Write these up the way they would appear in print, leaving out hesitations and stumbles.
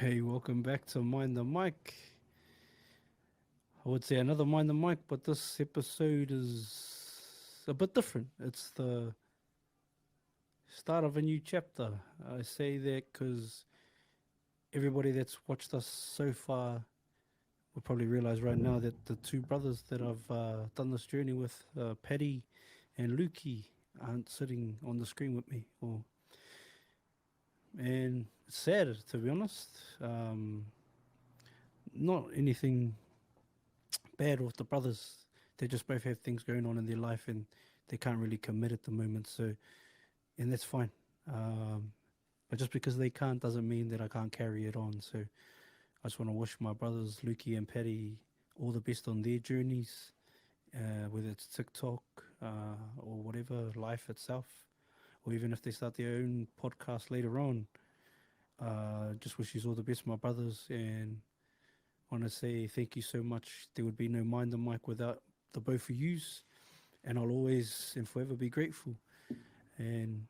Hey, welcome back to Mind the Mic. I would say another Mind the Mic, but this episode is a bit different. It's the start of a new chapter. I say that because everybody that's watched us so far will probably realize right now that the two brothers that I've done this journey with, Paddy and Lukey, aren't sitting on the screen with me. And it's sad, to be honest. Not anything bad with the brothers. They just both have things going on in their life and they can't really commit at the moment. So, and that's fine. But just because they can't doesn't mean that I can't carry it on. So I just want to wish my brothers, Lukey and Paddy, all the best on their journeys, whether it's TikTok or whatever, life itself, or even if they start their own podcast later on. Just wish you all the best, my brothers, and want to say thank you so much. There would be no Mind the Mic without the both of yous, and I'll always and forever be grateful. And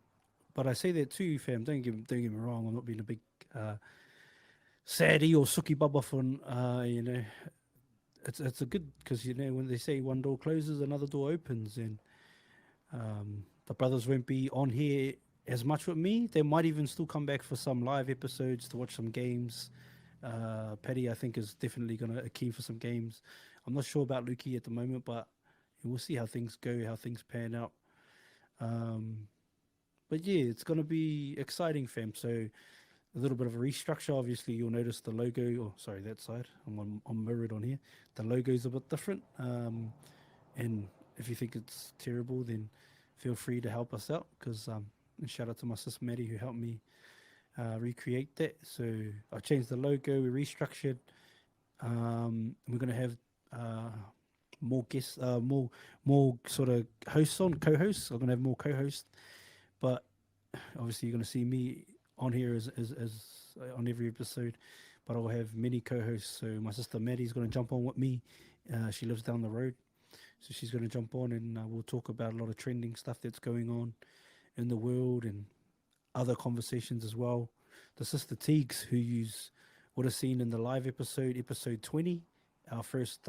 but I say that too, fam. Don't get me wrong. I'm not being a big saddie or suki baba for It's a good because when they say one door closes, another door opens, and the brothers won't be on here as much with me. They might even still come back for some live episodes to watch some games. Paddy, I think, is definitely going to keen for some games. I'm not sure about Lukey at the moment, but we'll see how things go, how things pan out. But yeah, it's going to be exciting, fam. So a little bit of a restructure. Obviously, you'll notice the logo. Oh, sorry, that side. I'm mirrored on here. The logo's a bit different. And if you think it's terrible, then feel free to help us out. Because and shout out to my sis Maddie who helped me recreate that. So I changed the logo. We restructured. We're gonna have more guests, more sort of hosts on co-hosts. I'm gonna have more co-hosts, but obviously you're gonna see me on here as on every episode. But I'll have many co-hosts. So my sister Maddie's gonna jump on with me. She lives down the road, so she's gonna jump on and we'll talk about a lot of trending stuff that's going on in the world and other conversations as well. The sister Teagues, who you would have seen in the live episode, episode 20, our first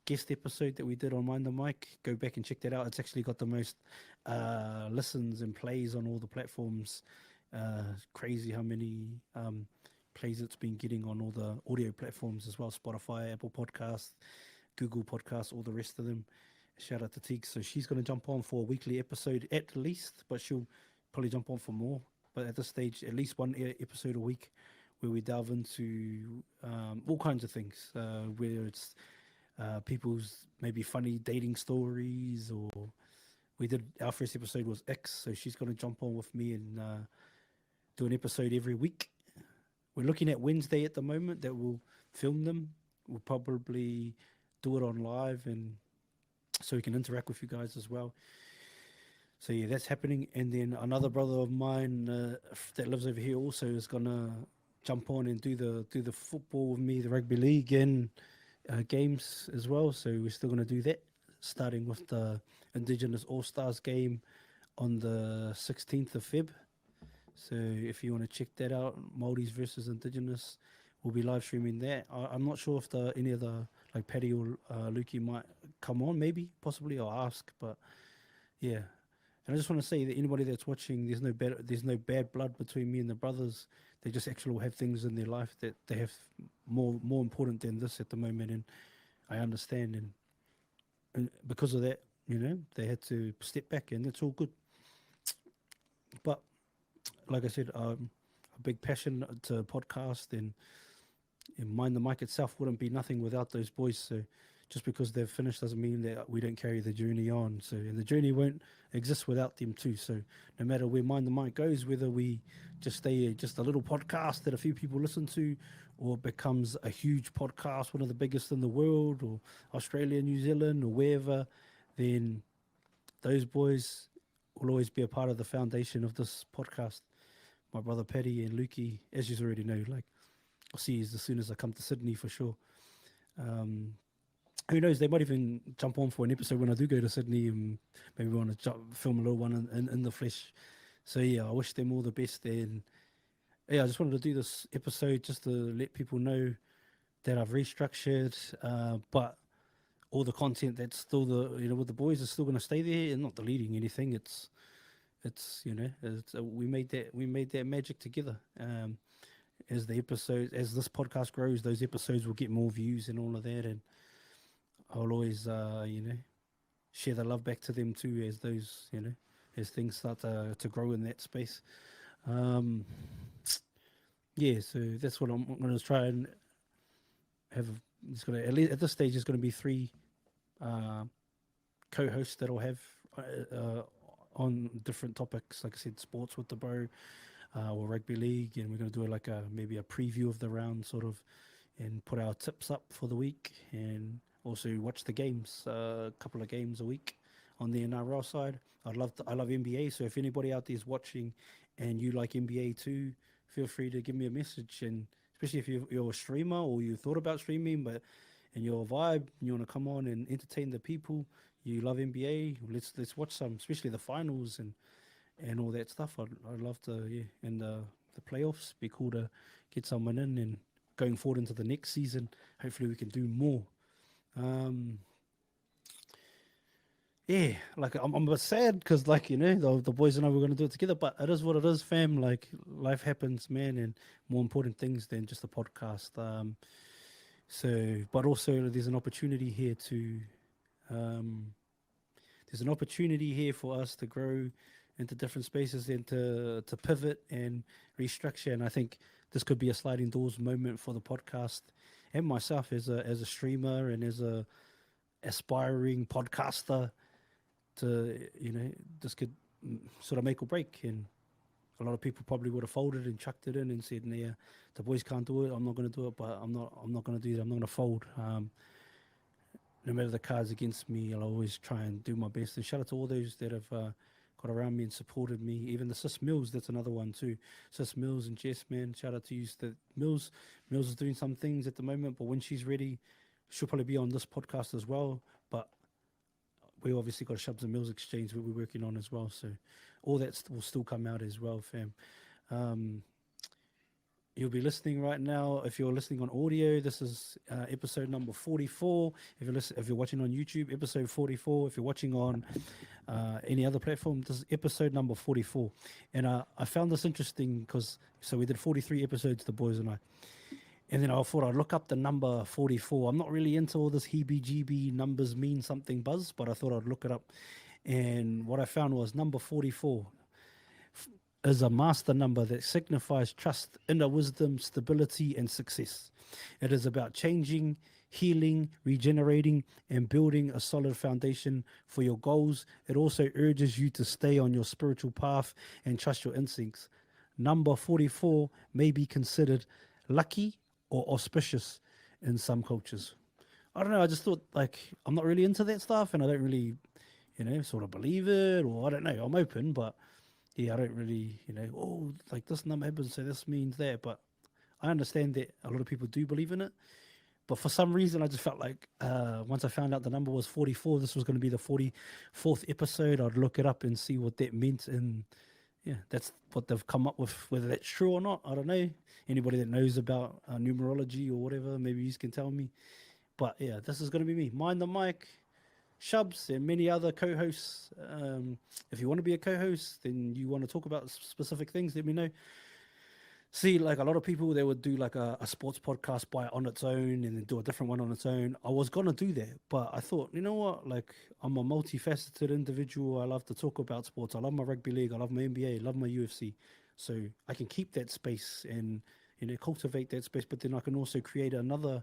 guest episode that we did on Mind the Mic. Go back and check that out. It's actually got the most listens and plays on all the platforms. Crazy how many plays it's been getting on all the audio platforms as well: Spotify, Apple Podcasts, Google Podcasts, all the rest of them. Shout out to Teague. So she's going to jump on for a weekly episode at least, but she'll probably jump on for more. But at this stage, at least one episode a week where we delve into all kinds of things, whether it's people's maybe funny dating stories, or we did our first episode was X, so she's going to jump on with me and do an episode every week. We're looking at Wednesday at the moment that we'll film them. We'll probably do it on live and so we can interact with you guys as well. So yeah, that's happening. And then another brother of mine that lives over here also is gonna jump on and do the football with me, the rugby league and games as well. So we're still gonna do that, starting with the Indigenous All Stars game on the 16th of Feb. So if you want to check that out, Māoris versus Indigenous, we'll be live streaming that. I'm not sure if any of the like Paddy or Lukey might come on, maybe, possibly. I'll ask, but yeah. And I just want to say that anybody that's watching, there's no bad blood between me and the brothers. They just actually have things in their life that they have more important than this at the moment, and I understand. And because of that, they had to step back, and it's all good. But like I said, a big passion to podcast and Mind the Mic itself wouldn't be nothing without those boys. So just because they've finished doesn't mean that we don't carry the journey on. So and the journey won't exist without them too. So no matter where Mind the Mic goes, whether we just stay just a little podcast that a few people listen to, or becomes a huge podcast, one of the biggest in the world, or Australia, New Zealand, or wherever, then those boys will always be a part of the foundation of this podcast. My brother Paddy and Lukey, as you already know, like I'll see you as soon as I come to Sydney for sure. Who knows? They might even jump on for an episode when I do go to Sydney and maybe want to film a little one in the flesh. So yeah, I wish them all the best and yeah, I just wanted to do this episode just to let people know that I've restructured, but all the content that's still with the boys is still going to stay there and not deleting anything. It's we made that magic together. As the episodes, as this podcast grows, those episodes will get more views and all of that, and I'll always share the love back to them too as those as things start to grow in that space. Um, yeah, so that's what I'm going to try and have. It's going to, at least at this stage, it's going to be three uh, co-hosts that I'll have uh, on different topics. Like I said, sports with the bro, or rugby league, and we're going to do like maybe a preview of the round, sort of, and put our tips up for the week, and also watch the games, a couple of games a week on the NRL side. I love NBA, so if anybody out there is watching and you like NBA too, feel free to give me a message. And especially if you're a streamer or you thought about streaming, but and your vibe, you want to come on and entertain the people. You love NBA. Let's watch some, especially the finals and all that stuff. I'd love to, yeah, and the playoffs. Be cool to get someone in, and going forward into the next season, hopefully we can do more. Um, yeah, like I'm a bit sad because, like, the boys and I were going to do it together, but it is what it is, fam. Like, life happens, man, and more important things than just a podcast. So, but also there's an opportunity here to um, there's an opportunity here for us to grow into different spaces and to pivot and restructure. And I think this could be a sliding doors moment for the podcast and myself as a streamer and as a aspiring podcaster. To this could sort of make or break. And a lot of people probably would have folded and chucked it in and said, "Yeah, the boys can't do it. I'm not going to do it." But I'm not going to do that. I'm not going to fold. No matter the cards against me, I'll always try and do my best. And shout out to all those that have got around me and supported me. Even the Sis Mills, that's another one too. Sis Mills and Jess, man, shout out to you. That Mills is doing some things at the moment, but when she's ready, she'll probably be on this podcast as well. But we obviously got a Shubz and Mills exchange that we're working on as well. So all that will still come out as well, fam. Um, You'll be listening right now. If you're listening on audio, this is episode number 44. If you're watching on YouTube, episode 44. If you're watching on any other platform, this is episode number 44. And I found this interesting because we did 43 episodes, the boys and I. And then I thought I'd look up the number 44. I'm not really into all this heebie-jeebie numbers mean something buzz, but I thought I'd look it up. And what I found was number 44 is a master number that signifies trust, inner wisdom, stability, and success. It is about changing, healing, regenerating, and building a solid foundation for your goals. It also urges you to stay on your spiritual path and trust your instincts. Number 44 may be considered lucky or auspicious in some cultures. I don't know. I just thought, like, I'm not really into that stuff, and I don't really, sort of believe it, or I don't know. I'm open, but yeah, I don't really, like this number happens, so this means that. But I understand that a lot of people do believe in it. But for some reason, I just felt like once I found out the number was 44, this was going to be the 44th episode. I'd look it up and see what that meant. And yeah, that's what they've come up with. Whether that's true or not, I don't know. Anybody that knows about numerology or whatever, maybe you can tell me. But yeah, this is going to be me. Mind the mic. Shubz and many other co-hosts. If you want to be a co-host, then you want to talk about specific things, let me know. See, like a lot of people, they would do like a sports podcast by on its own and then do a different one on its own. I was gonna do that, but I thought, you know what? Like, I'm a multifaceted individual. I love to talk about sports. I love my rugby league. I love my NBA. I love my UFC. So I can keep that space and cultivate that space. But then I can also create another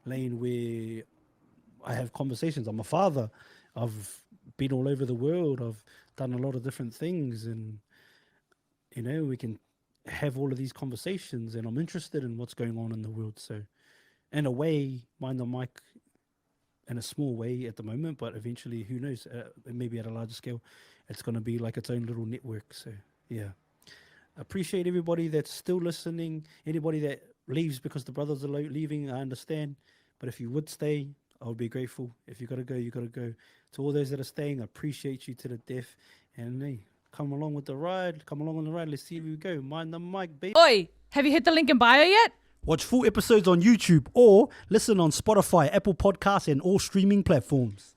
lane where I have conversations. I'm a father. I've been all over the world. I've done a lot of different things, and we can have all of these conversations. And I'm interested in what's going on in the world. So, in a way, mind the mic in a small way at the moment, but eventually, who knows? Maybe at a larger scale, it's going to be like its own little network. So, yeah. Appreciate everybody that's still listening. Anybody that leaves because the brothers are leaving, I understand. But if you would stay, I would be grateful. If you gotta go, you gotta go. To all those that are staying, I appreciate you to the death. And hey, come along with the ride. Come along on the ride. Let's see where we go. Mind the mic, baby. Oi! Have you hit the link in bio yet? Watch full episodes on YouTube or listen on Spotify, Apple Podcasts, and all streaming platforms.